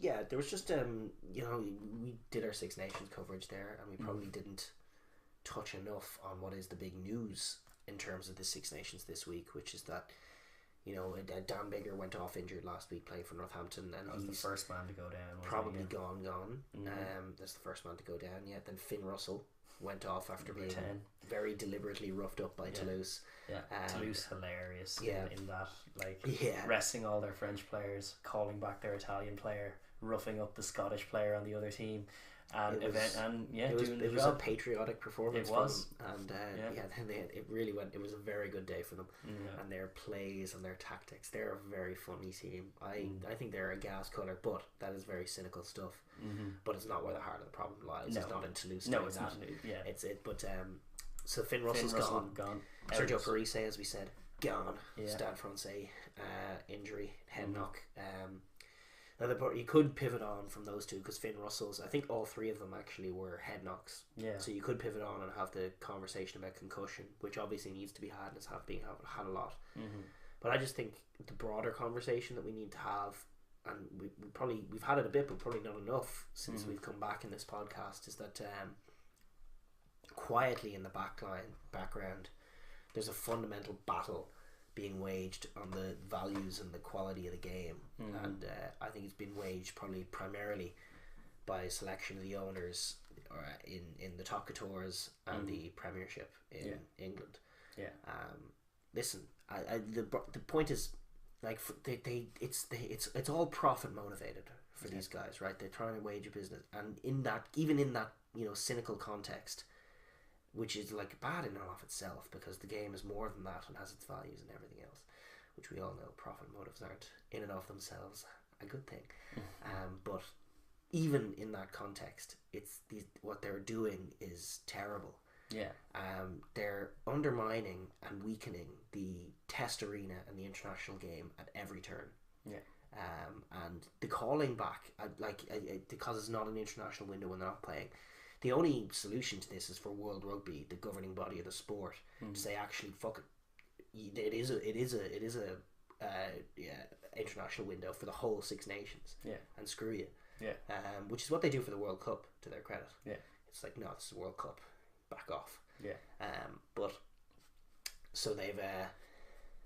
Yeah, there was just we did our Six Nations coverage there, and we probably didn't touch enough on what is the big news in terms of the Six Nations this week, which is that Dan Biggar went off injured last week playing for Northampton, and He's he's the first man to go down. probably Wasn't he? gone. That's the first man to go down. Yeah, then Finn Russell went off after Number being 10. very deliberately roughed up by Toulouse. Yeah, Toulouse hilarious. yeah. in that, like, Yeah. resting all their French players, calling back their Italian player, roughing up the Scottish player on the other team, and It was- doing the it was job. a patriotic performance. It was. from them. And then it really went. It was a very good day for them, Yeah. and their plays and their tactics. They're a very funny team. I think they're a gas cutter, but that is very cynical stuff. But it's not where the heart of the problem lies. No. It's not in Toulouse. No, doing it's that. not. Yeah, It's it. But so Finn Russell's Russell gone. gone. Sergio Out. Parise, as we said, gone. Yeah. Stade Francais injury, head knock. You could pivot on from those two because Finn Russell's, I think all three of them actually were head knocks. Yeah. So you could pivot on and have the conversation about concussion, which obviously needs to be had and has had a lot. But I just think the broader conversation that we need to have, and we've had it a bit, but probably not enough since we've come back in this podcast, is that quietly in the background, there's a fundamental battle being waged on the values and the quality of the game, and I think it's been waged probably primarily by a selection of the owners in the top tours and the Premiership in England. Yeah. Listen, the point is, like, it's all profit motivated for these guys, right? They're trying to wage a business, and even in that cynical context, which is like bad in and of itself, because the game is more than that and has its values and everything else, which we all know profit motives aren't in and of themselves a good thing. But even in that context, what they're doing is terrible. Yeah. They're undermining and weakening the test arena and the international game at every turn. Yeah. And the calling back, because it's not an international window when they're not playing, the only solution to this is for World Rugby, the governing body of the sport, to say, actually, fuck it. It is a international window for the whole Six Nations. Yeah. And screw you. Yeah. Which is what they do for the World Cup, to their credit. Yeah. It's like, no, this is the World Cup. Back off. Yeah. But so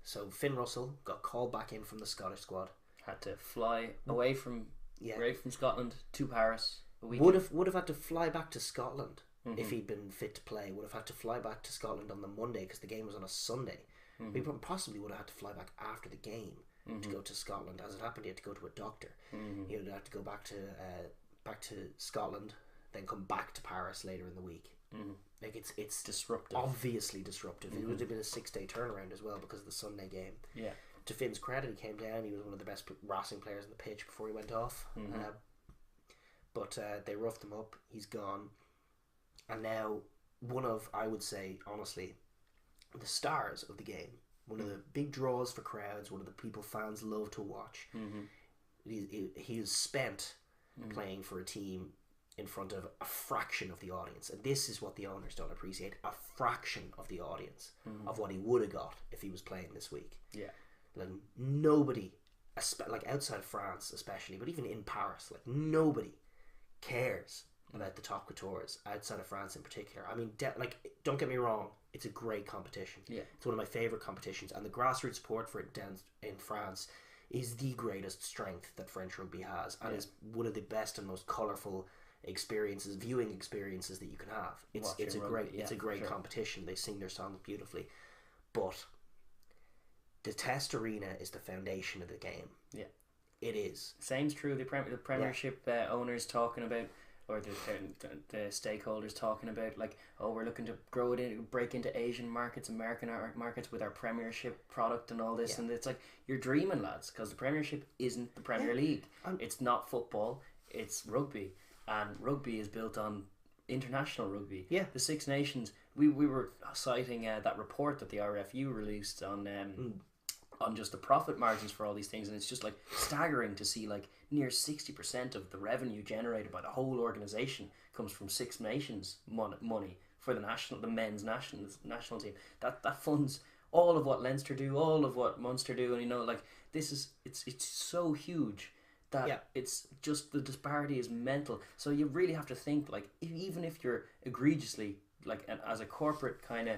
so Finn Russell got called back in from the Scottish squad. Had to fly away from Scotland to Paris. Would have had to fly back to Scotland if he'd been fit to play. Would have had to fly back to Scotland on the Monday because the game was on a Sunday. He possibly would have had to fly back after the game to go to Scotland. As it happened, he had to go to a doctor. He would have to go back to Scotland, then come back to Paris later in the week. Like, it's disruptive. Obviously disruptive. It would have been a 6-day turnaround as well because of the Sunday game. Yeah. To Finn's credit, he came down. He was one of the best racing players on the pitch before he went off. But they roughed him up. He's gone. And now one of, I would say, honestly, the stars of the game. One of the big draws for crowds. One of the people fans love to watch. He is spent playing for a team in front of a fraction of the audience. And this is what the owners don't appreciate. A fraction of the audience of what he would have got if he was playing this week. Yeah. Like, nobody, like outside of France especially, but even in Paris, like, nobody cares about the top coutures outside of France in particular. I mean, don't get me wrong, it's a great competition. Yeah. It's one of my favourite competitions, and the grassroots support for it down in France is the greatest strength that French rugby has, and is one of the best and most colourful viewing experiences that you can have. It's a great competition. They sing their songs beautifully, but the test arena is the foundation of the game. Yeah, it is. Same's true. The Premiership owners talking about, or the stakeholders talking about, like, oh, we're looking to break into Asian markets, American markets with our Premiership product and all this, and it's like, you're dreaming, lads, because the Premiership isn't the Premier League. It's not football. It's rugby. And rugby is built on international rugby. Yeah. The Six Nations, we were citing that report that the RFU released on just the profit margins for all these things, and it's just like staggering to see, like, near 60% of the revenue generated by the whole organisation comes from Six Nations money for the men's national team. That funds all of what Leinster do, all of what Munster do, and like, this is it's so huge that it's just the disparity is mental. So you really have to think, like, even if you're egregiously, like, as a corporate kind of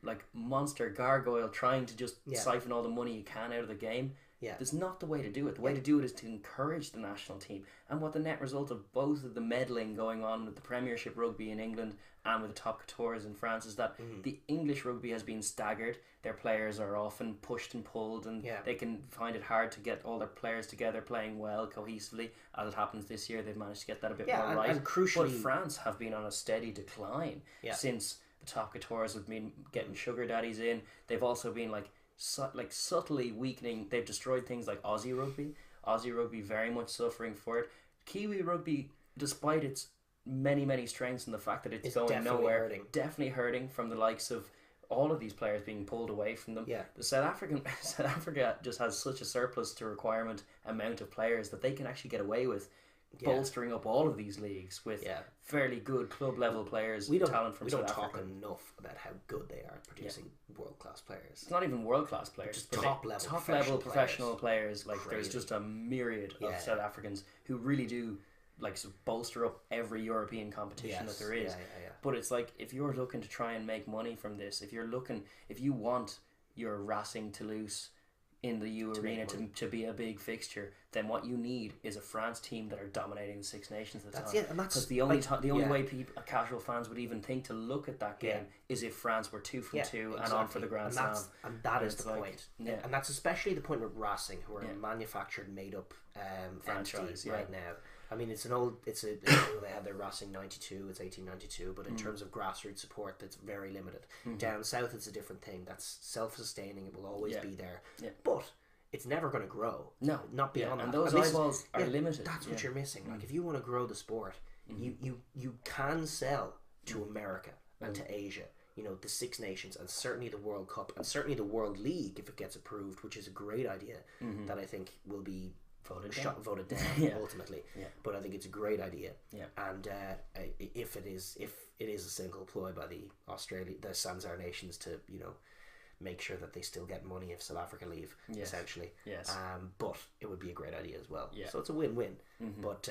like monster gargoyle trying to just siphon all the money you can out of the game, that's not the way to do it. The way to do it is to encourage the national team. And what the net result of both of the meddling going on with the Premiership rugby in England and with the top couture in France is that the English rugby has been staggered. Their players are often pushed and pulled, and they can find it hard to get all their players together playing well cohesively. As it happens this year, they've managed to get that a bit more right. And crucially, but France have been on a steady decline since the top coutures have been getting sugar daddies in. They've also been like subtly weakening. They've destroyed things like Aussie rugby very much suffering for it. Kiwi rugby, despite its many strengths and the fact that it's going definitely nowhere, definitely hurting from the likes of all of these players being pulled away from them. The South Africa just has such a surplus to requirement amount of players that they can actually get away with bolstering up all of these leagues with fairly good club level players. Talent from South Africa. We don't talk enough about how good they are at producing world class players. It's not even world class players. Just top level professional players. Like there's just a myriad of South Africans who really do like bolster up every European competition that there is. But it's like, if you're looking to try and make money from this, if you want your Racing Toulouse in the U Arena to be a big fixture, then what you need is a France team that are dominating the Six Nations at the time. Because the only way casual fans would even think to look at that game is if France were 2 from 2 and on for the Grand Slam. And that is the point. And that's especially the point with Racing, who are a manufactured, made up franchise right now. I mean, they had their Racing 92, it's 1892, but in terms of grassroots support, that's very limited. Down south, it's a different thing. That's self-sustaining. It will always be there. But it's never going to grow. No. Not beyond that. And those eyeballs are limited. That's what you're missing. Like, if you want to grow the sport, you can sell to America and to Asia. You know, the Six Nations, and certainly the World Cup, and certainly the World League, if it gets approved, which is a great idea that I think will be voted down ultimately. But I think it's a great idea. And if it is a single ploy by the Sanzar nations to, you know, make sure that they still get money if South Africa leave, essentially. But it would be a great idea as well. So it's a win-win. But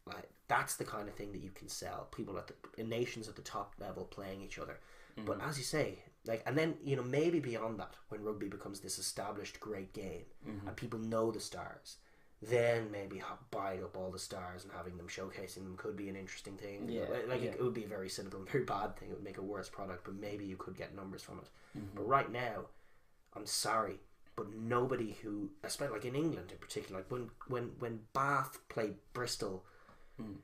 like, that's the kind of thing that you can sell. People nations at the top level playing each other. But as you say, like, and then, you know, maybe beyond that, when rugby becomes this established great game and people know the stars, then maybe buying up all the stars and having them, showcasing them, could be an interesting thing. It would be a very cynical and very bad thing. It would make a worse product, but maybe you could get numbers from it. But right now, I'm sorry, but nobody who, especially like in England in particular, like when Bath played Bristol,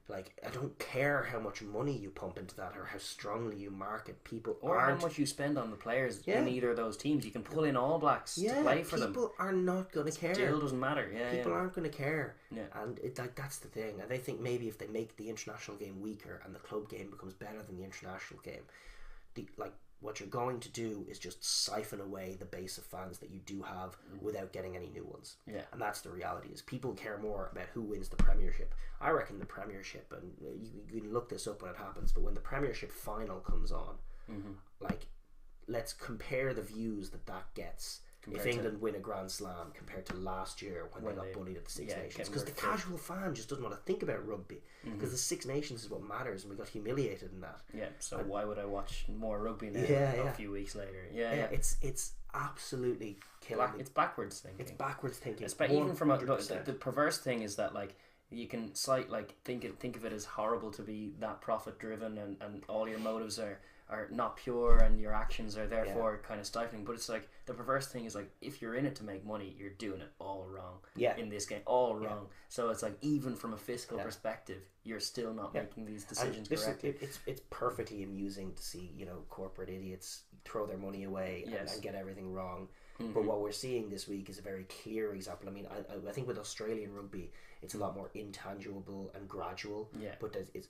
like, I don't care how much money you pump into that or how strongly you market people, or how much you spend on the players in either of those teams. You can pull in All Blacks to play for them. People are not going to care. Still doesn't matter. People aren't going to care. And that's the thing. And I think maybe if they make the international game weaker and the club game becomes better than the international game, what you're going to do is just siphon away the base of fans that you do have without getting any new ones. And that's the reality, is people care more about who wins the Premiership. I reckon the Premiership, and you can look this up when it happens, but when the Premiership final comes on, like, let's compare the views that gets if England win a Grand Slam compared to last year when they got bullied at the Six Nations. Because the casual fan just doesn't want to think about rugby, because the Six Nations is what matters, and we got humiliated in that. So why would I watch more rugby now a few weeks later? It's absolutely killing me. It's backwards thinking. Even from the perverse thing is that, like, you can think of it as horrible to be that profit driven, and all your motives are not pure, and your actions are therefore kind of stifling. But it's like, the perverse thing is, like, if you're in it to make money, you're doing it all wrong in this game, all wrong. So it's like, even from a fiscal perspective, you're still not making these decisions correctly. It's perfectly amusing to see, you know, corporate idiots throw their money away and get everything wrong. But what we're seeing this week is a very clear example. I mean, I think with Australian rugby, it's a lot more intangible and gradual. But it's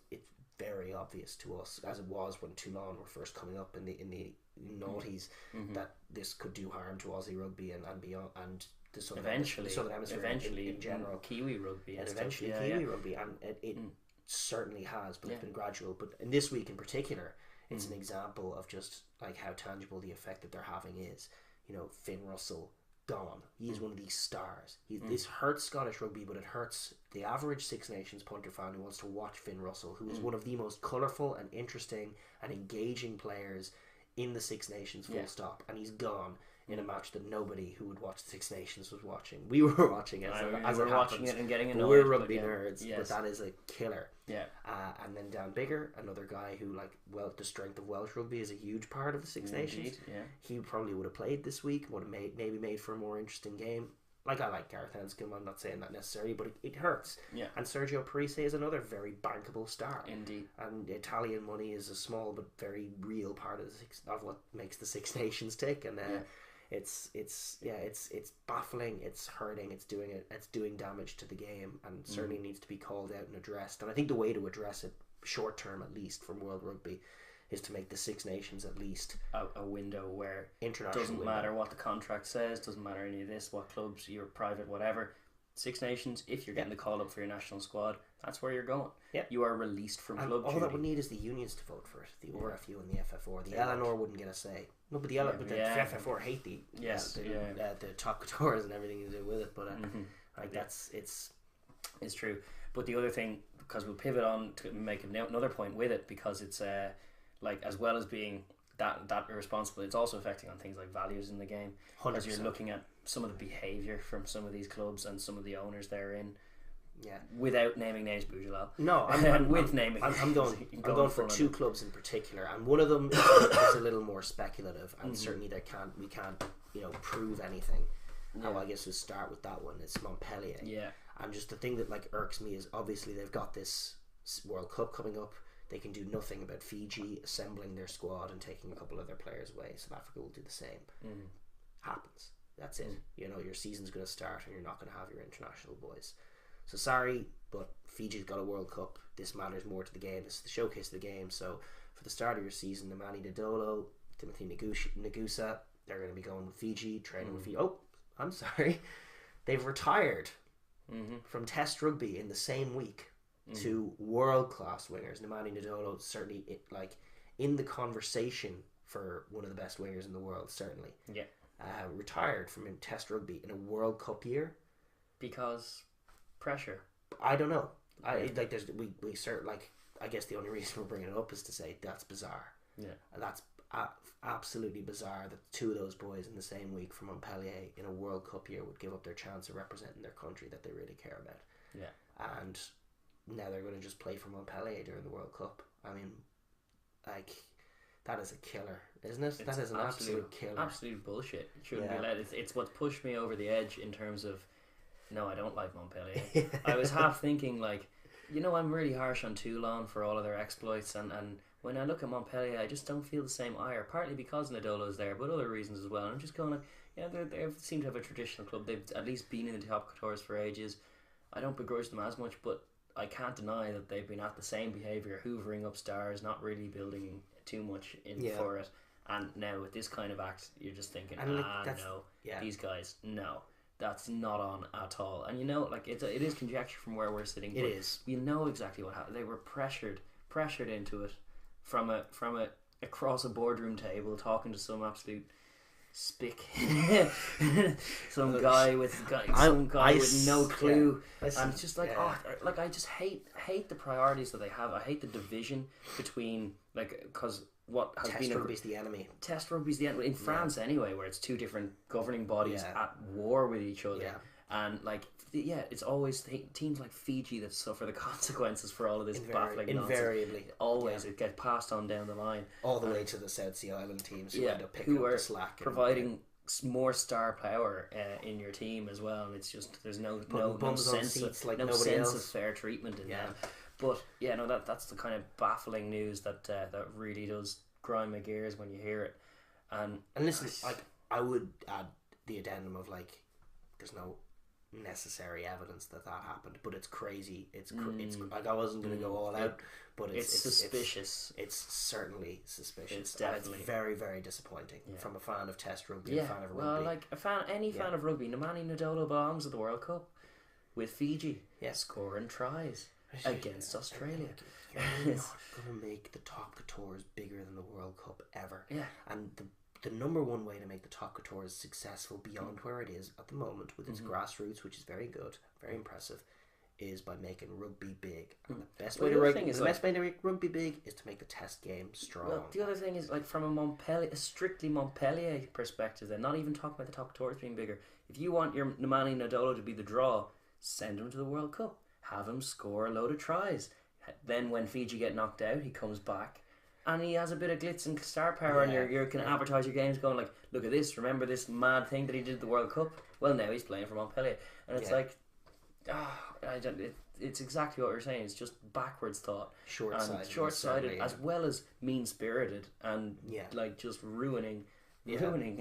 very obvious to us, as it was when Toulon were first coming up in the noughties, that this could do harm to Aussie rugby and beyond, and the Southern Hemisphere in general, Kiwi rugby, and eventually Kiwi rugby, and it certainly has, but it's been gradual. But in this week in particular, it's an example of just like how tangible the effect that they're having is. You know, Finn Russell gone. He is one of these stars. This hurts Scottish rugby, but it hurts the average Six Nations punter fan who wants to watch Finn Russell, who is one of the most colourful and interesting and engaging players in the Six Nations, full stop. And he's gone in a match that nobody who would watch the Six Nations was watching. We were watching it as it watching happens. it and getting annoyed. We're rugby nerds, but that is a killer. Yeah. And then Dan Biggar, another guy who, like, the strength of Welsh rugby is a huge part of the Six Nations. Yeah. He probably would have played this week, would have made for a more interesting game. Like, I like Gareth Anscombe, I'm not saying that necessarily, but it hurts. Yeah. And Sergio Parise is another very bankable star. Indeed. And Italian money is a small but very real part of what makes the Six Nations tick. And it's baffling, it's hurting, it's doing damage to the game, and certainly needs to be called out and addressed. And I think the way to address it, short term at least, from World Rugby, is to make the Six Nations at least a window where international doesn't matter what the contract says, doesn't matter any of this, what clubs, you're private, whatever. Six Nations, if you're getting the call up for your national squad, that's where you're going. Yeah. You are released from club all duty. that we need is the unions to vote for it. The RFU and the FFR. The LNR wouldn't get a say. No, but the FFR hate the top couture and everything to do with it. But it's true. But the other thing, because we'll pivot on to make another point with it, because it's like, as well as being that irresponsible, it's also affecting on things like values in the game. 100%. As you're looking at some of the behaviour from some of these clubs and some of the owners therein. Yeah. Without naming names, Boujellal. No, I'm going for two clubs in particular, and one of them is a little more speculative, and certainly we can't prove anything. Yeah. I guess we'll start with that one. It's Montpellier. Yeah. And just the thing that irks me is, obviously they've got this World Cup coming up. They can do nothing about Fiji assembling their squad and taking a couple of their players away. South Africa will do the same. Happens. That's it. Your season's going to start and you're not going to have your international boys. So sorry, but Fiji's got a World Cup. This matters more to the game. This is the showcase of the game. So for the start of your season, Nemani Nadolo, Timothy Nagusa, they're going to be going with Fiji, training with Fiji. Oh, I'm sorry. They've retired from Test rugby in the same week. To world-class wingers. Nemani Nadolo certainly in the conversation for one of the best wingers in the world, certainly. Yeah. Retired from Test rugby in a World Cup year. Because pressure. I don't know. I guess the only reason we're bringing it up is to say that's bizarre. Yeah. And that's absolutely bizarre that two of those boys in the same week from Montpellier in a World Cup year would give up their chance of representing their country that they really care about. Yeah. And now they're going to just play for Montpellier during the World Cup. I mean, that is a killer, isn't it? That is an absolute killer. Absolute bullshit. It shouldn't be allowed. It's what's pushed me over the edge in terms of, no, I don't like Montpellier. I was half thinking, I'm really harsh on Toulon for all of their exploits, and when I look at Montpellier, I just don't feel the same ire, partly because Nadolo's there, but other reasons as well. I'm just going they seem to have a traditional club. They've at least been in the top couture for ages. I don't begrudge them as much, but I can't deny that they've been at the same behaviour, hoovering up stars, not really building too much for it. And now with this kind of act, you're just thinking, these guys, no, that's not on at all. And it is conjecture from where we're sitting. It is. You know exactly what happened. They were pressured into it from across a boardroom table, talking to some absolute spick, some guy with no clue. And it's just I just hate the priorities that they have. I hate the division between because what has been rugby's the enemy. Test rugby's the enemy in France anyway, where it's two different governing bodies at war with each other, and it's always teams like Fiji that suffer the consequences for all of this baffling nonsense. Invariably, always it gets passed on down the line, all the way to the South Sea Island teams who end up picking up the slack, providing more star power in your team as well. And it's just there's no sense of fair treatment in that. But that's the kind of baffling news that really does grind my gears when you hear it. And listen, I would add the addendum of there's no necessary evidence that happened, but it's crazy. It's I wasn't going to go all out, but it's suspicious. It's certainly suspicious. It's definitely very, very disappointing from a fan of Test rugby, a fan of rugby. Well, any fan of rugby. Nemani Nadolo belongs at the World Cup with Fiji, scoring tries against Australia. You're not going to make the top couture bigger than the World Cup ever. Yeah, and the number one way to make the top couture successful beyond where it is at the moment with its grassroots, which is very good, very impressive, is by making rugby big. And the best way to make rugby big is to make the test game strong. Well, the other thing is, like, from a strictly Montpellier perspective, then, not even talking about the top tours being bigger. If you want your Nemani Nadolo to be the draw, send him to the World Cup. Have him score a load of tries. Then when Fiji get knocked out, he comes back and he has a bit of glitz and star power, and you can advertise your games going like, look at this, remember this mad thing that he did at the World Cup? Well, now he's playing for Montpellier. And it's like, it's exactly what you're saying. It's just backwards thought, short-sighted, as well as mean-spirited, and like just ruining a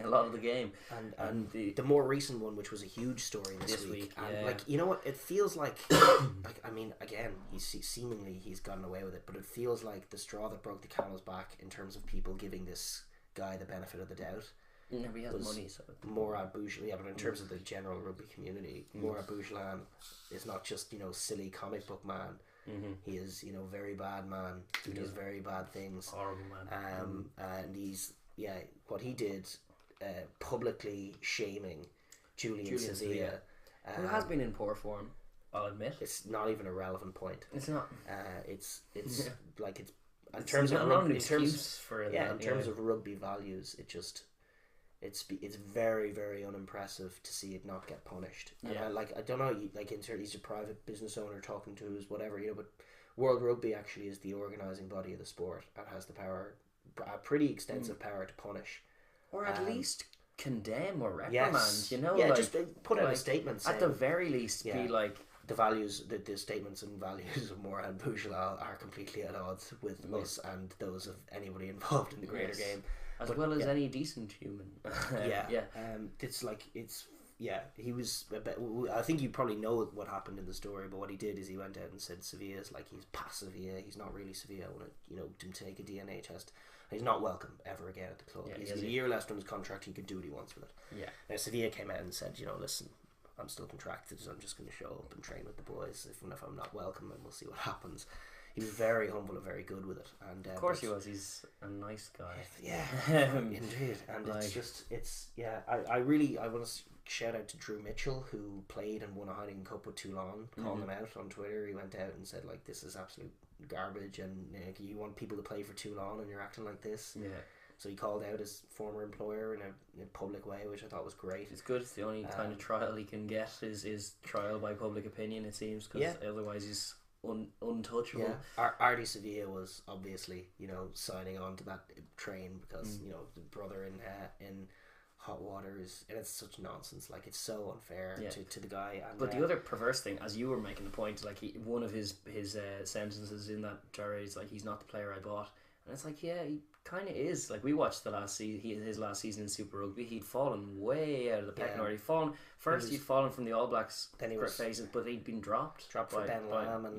lot of the game. And the more recent one, which was a huge story this week, and like, you know what, it feels like like, I mean, again, he's gotten away with it, but it feels like the straw that broke the camel's back in terms of people giving this guy the benefit of the doubt. No, he has money, so Mourad Boujellal, but in terms of the general rugby community, Mourad Boujellal is not just, silly comic book man. He is, very bad man who does very bad things. Horrible man. And he's what he did, publicly shaming Julien Savea, who has been in poor form, I'll admit. It's not even a relevant point. It's not. It's like in terms of rugby values, it's very, very unimpressive to see it not get punished. Yeah. And I don't know, he's a private business owner talking to his whatever, but World Rugby actually is the organising body of the sport and has the power, a pretty extensive power to punish. Or at least condemn or reprimand, just put out a statement saying, at the very least, be like, the values, the statements and values of Mourad Boujellal are completely at odds with us and those of anybody involved in the greater game. As well as any decent human. He was. I think you probably know what happened in the story, but what he did is he went out and said Sevea's like, he's past Savea, he's not really Savea. I want to, take a DNA test. He's not welcome ever again at the club. He's got a year left on his contract. He can do what he wants with it. Yeah. Now Savea came out and said, listen, I'm still contracted, so I'm just going to show up and train with the boys. If I'm not welcome, and we'll see what happens. He was very humble and very good with it, and of course he was. He's a nice guy. Yeah, indeed. And I want to shout out to Drew Mitchell, who played and won a Heineken Cup with Toulon. Calling him out on Twitter, he went out and said like, this is absolute garbage, and you want people to play for Toulon, and you're acting like this. Yeah. So he called out his former employer in a public way, which I thought was great. It's good. It's the only kind of trial he can get is trial by public opinion, it seems, because otherwise he's untouchable. Yeah. Artie Savea was obviously, signing on to that train because, the brother in hot water and it's such nonsense. Like, it's so unfair to the guy. And, but the other perverse thing, as you were making the point, like, one of his sentences in that diary is like, he's not the player I bought. And it's like, yeah, he kind of is. Like, we watched his last season in Super Rugby. He'd fallen way out of the pecking order. He'd fallen from the All Blacks. Then he was phases, but he'd been dropped for Ben Lam, and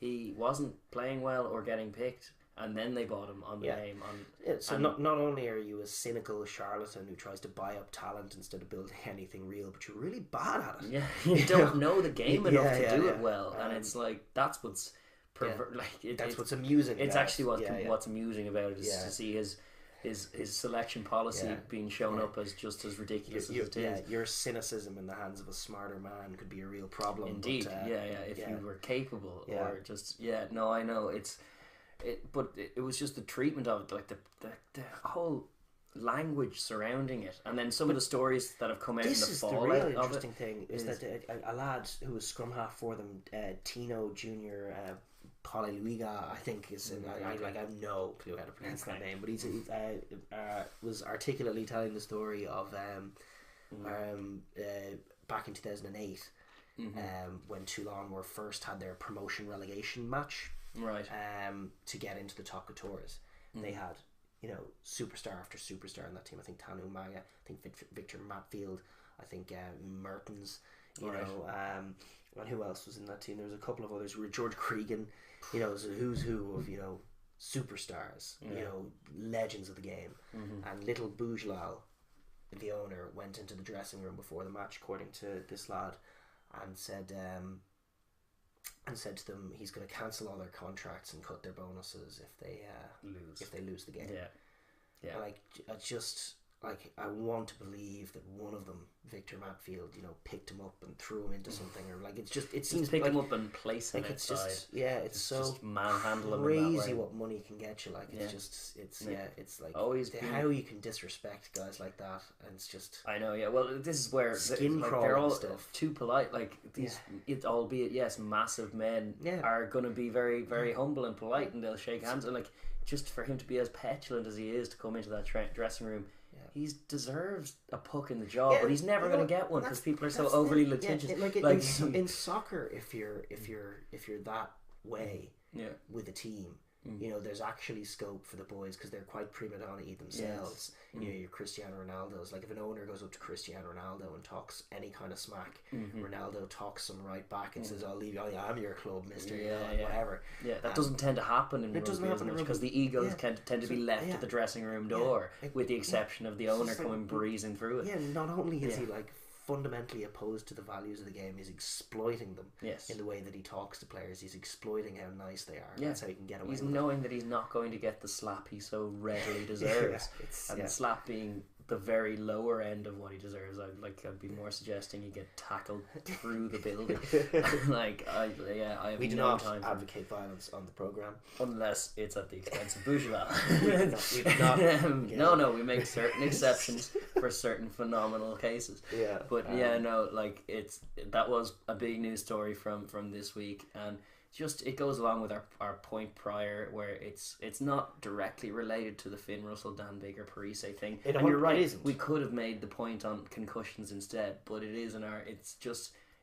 he wasn't playing well or getting picked, and then they bought him on the name. Not only are you a cynical charlatan who tries to buy up talent instead of building anything real, but you're really bad at it. Yeah, you don't know the game enough to do it well, and it's like that's what's. That's what's amusing. It's actually what's amusing about it is to see his selection policy being shown up as just as ridiculous as it is. Your cynicism in the hands of a smarter man could be a real problem. Indeed, but, if you were capable or just I know but it was just the treatment of it, like the whole language surrounding it, and then some of the stories that have come out in the fallout. This is the really interesting thing is that a lad who was scrum half for them, Tino Junior. Polyluiga, I think is. I have no clue how to pronounce that name, but he was articulately telling the story of back in 2008, when Toulon were first had their promotion relegation match, right? To get into the top tours, they had superstar after superstar in that team. I think Tanu Maga, I think Victor Matfield, I think Mertens, and who else was in that team? There was a couple of others. George Cregan, was a who's who of superstars, legends of the game. And little Boujellal, the owner, went into the dressing room before the match, according to this lad, and said to them he's going to cancel all their contracts and cut their bonuses if they lose the game. Yeah. And, like, I want to believe that one of them, Victor Matfield, picked him up and threw him into something, or like it seems pick like, him up and place him like it's outside. it's so just manhandle him crazy in that way. what money can get you. Like it's like always how you can disrespect guys like that, and it's just. I know, yeah. Well, this is where skin like, crawling they're all stuff. too polite. Like these, albeit yes, massive men are going to be very, very humble and polite, and they'll shake hands. And like, just for him to be as petulant as he is to come into that dressing room. He deserves a puck in the jaw, but he's never going to get one because people are so overly litigious. In soccer, if you're that way with a team, there's actually scope for the boys because they're quite prima donna-y themselves. Your Cristiano Ronaldo's. Like if an owner goes up to Cristiano Ronaldo and talks any kind of smack, Ronaldo talks him right back and says, "I'll leave you. I'm your club, mister." Whatever. Yeah, that doesn't tend to happen in rugby because the egos tend to be left at the dressing room door, with the exception of the owner coming breezing through it. Yeah, not only is he like fundamentally opposed to the values of the game, he's exploiting them in the way that he talks to players. He's exploiting how nice they are. That's how he can get away with it. He's knowing that he's not going to get the slap he so readily deserves. The slap being the very lower end of what he deserves. I'd be more suggesting he get tackled through the building. I have we do no not time advocate violence on the programme. Unless it's at the expense of Boujellal. we do not. No, we make certain exceptions for certain phenomenal cases. But that was a big news story from this week, and just it goes along with our point prior where it's not directly related to the Finn Russell, Dan Bigger, Parise thing. And you're right, we could have made the point on concussions instead, but it is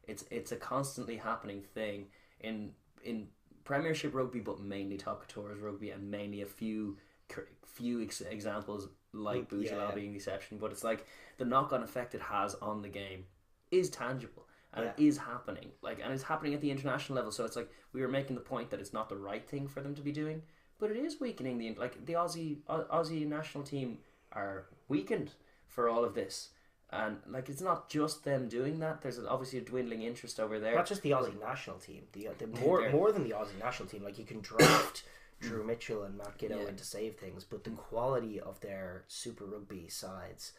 it's a constantly happening thing in Premiership rugby, but mainly top couture rugby, and mainly a few examples like Boujellal being the exception. But it's like the knock-on effect it has on the game is tangible. And it is happening, and it's happening at the international level. So it's like we were making the point that it's not the right thing for them to be doing, but it is weakening the Aussie national team are weakened for all of this, and it's not just them doing that. There's obviously a dwindling interest over there. Not just the Aussie national team, the more than the Aussie national team. Like you can draft Drew Mitchell and Matt Giddo in to save things, but the quality of their Super Rugby sides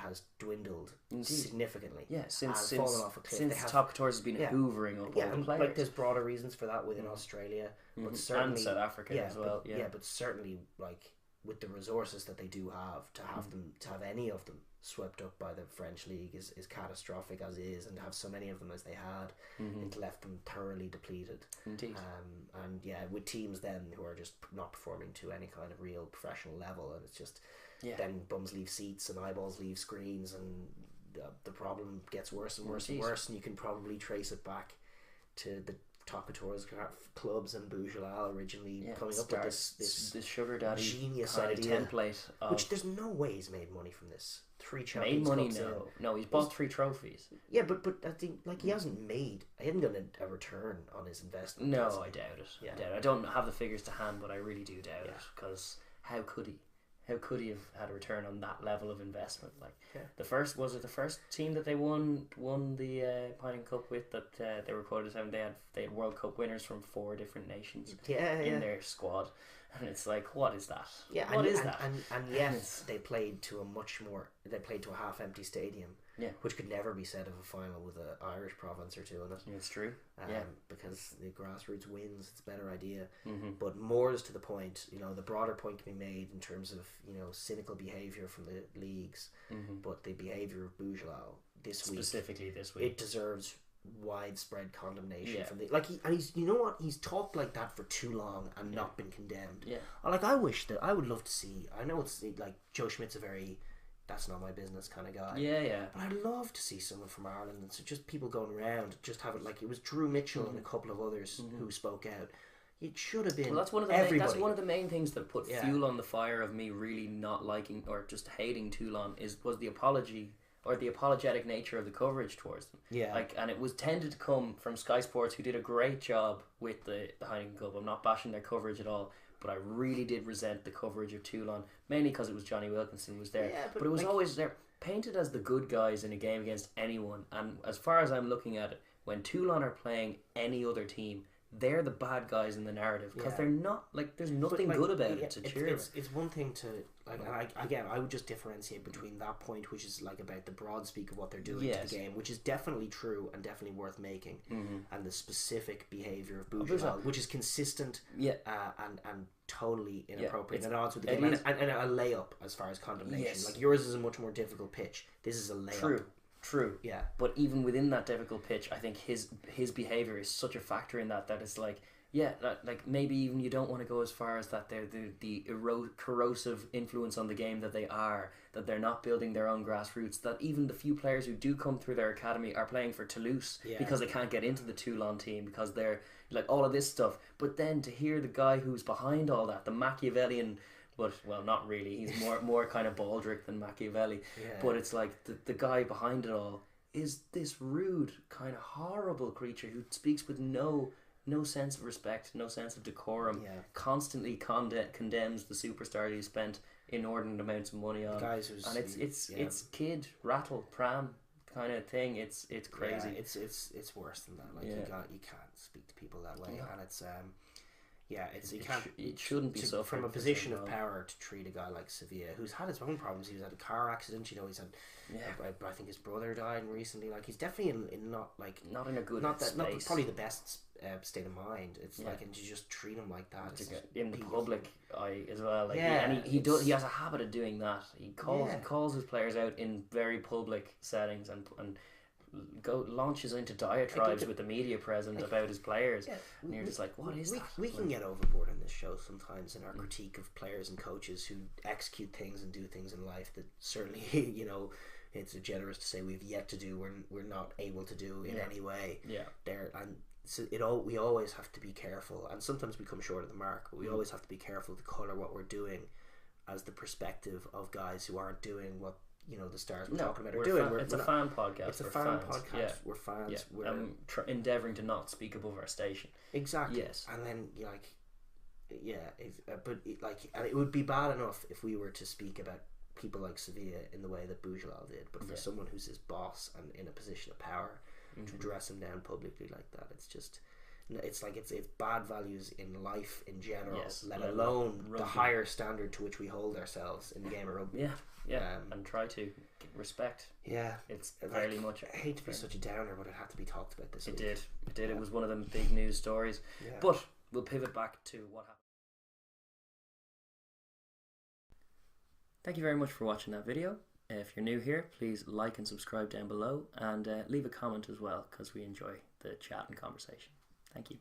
has dwindled significantly. Yeah, since fallen off a cliff. Since top couture has been hoovering up all the players. Like there's broader reasons for that within Australia, but certainly and South Africa as well. But certainly with the resources that they do have, to have any of them swept up by the French league is catastrophic as is, and to have so many of them as they had, it left them thoroughly depleted. Indeed. And with teams then who are just not performing to any kind of real professional level, and it's just then bums leave seats and eyeballs leave screens, and the problem gets worse and worse and worse, and you can probably trace it back to the top couture clubs and Boujellal originally coming up with this sugar daddy genius kind of idea, template which there's no way he's made money from this. 3 made Champions money Cups no he's bought 3 trophies. but I think he hasn't gotten a return on his investment. No, I doubt it. I don't have the figures to hand, but I really do doubt it, because how could he have had a return on that level of investment? The first team that they won the Pining Cup with, that they were quoted as having, they had World Cup winners from 4 different nations in their squad, and it's like, what is that? What is that? And yes, they played to a half empty stadium, which could never be said of a final with an Irish province or two in it. It's true. Because the grassroots wins, it's a better idea. But more is to the point, the broader point can be made in terms of cynical behaviour from the leagues, but the behaviour of Boujellal specifically this week, it deserves widespread condemnation from he's talked like that for too long and not been condemned. I would love to see, I know it's like Joe Schmidt's a very that's not my business kind of guy. But I'd love to see someone from Ireland, and so just people going around, just have it like it was Drew Mitchell and a couple of others who spoke out. It should have been. Well, that's one of the main things that put fuel on the fire of me really not liking or just hating Toulon was the apology or the apologetic nature of the coverage towards them. And it was tended to come from Sky Sports, who did a great job with the Heineken Cup. I'm not bashing their coverage at all, but I really did resent the coverage of Toulon, mainly because it was Johnny Wilkinson was there. But it was always there, painted as the good guys in a game against anyone. And as far as I'm looking at it, when Toulon are playing any other team, they're the bad guys in the narrative because Yeah. they're not like there's nothing But, like, good about yeah, it to cheer about. it's one thing to like, and I would just differentiate between that point, which is like about the broad speak of what they're doing to the game, which is definitely true and definitely worth making, and the specific behaviour of Boujellal, which is consistent, and totally inappropriate and at odds with the game, and a layup as far as condemnation. Yes. Like yours is a much more difficult pitch. This is a layup. True. Yeah. But even within that difficult pitch, I think his behaviour is such a factor in that it's like, yeah, like maybe even you don't want to go as far as that they're the corrosive influence on the game that they are, that they're not building their own grassroots, that even the few players who do come through their academy are playing for Toulouse because they can't get into the Toulon team because they're like all of this stuff. But then to hear the guy who's behind all that, the Machiavellian, but well, not really, he's more kind of Baldric than Machiavelli, but it's like the guy behind it all is this rude, kind of horrible creature who speaks with no sense of respect, no sense of decorum, constantly condemns the superstars he spent inordinate amounts of money on. And it's kid rattle pram kind of thing. It's crazy. Yeah, it's worse than that. Like you can't speak to people that way, and it's it shouldn't be so from a position of power to treat a guy like Savea, who's had his own problems. He's had a car accident. You know, he's had. I think his brother died recently. Like he's definitely in not in a good space. Not probably the best state of mind. It's like, and to just treat him like that in the public eye as well. Like he has a habit of doing that. He calls his players out in very public settings and launches into diatribes with the media present about his players, and you're just like, what is that? We can get overboard on this show sometimes in our critique of players and coaches who execute things and do things in life that certainly it's generous to say we've yet to do, we're not able to do in any way. So we always have to be careful, and sometimes we come short of the mark, but we always have to be careful to colour what we're doing as the perspective of guys who aren't doing what the stars we're talking about are doing. It's a fan podcast. It's a fan podcast. We're fans. We're endeavouring to not speak above our station. Exactly. Yes. And then and it would be bad enough if we were to speak about people like Savea in the way that Boujellal did, but for someone who's his boss and in a position of power to dress him down publicly like that, it's bad values in life in general, let alone rugby. The higher standard to which we hold ourselves in the game of rugby. And try to get respect. It's very much. I hate to be such a downer, but it had to be talked about this week. It did. It was one of them big news stories. But we'll pivot back to what happened. Thank you very much for watching that video. If you're new here, please like and subscribe down below, and leave a comment as well, because we enjoy the chat and conversation. Thank you.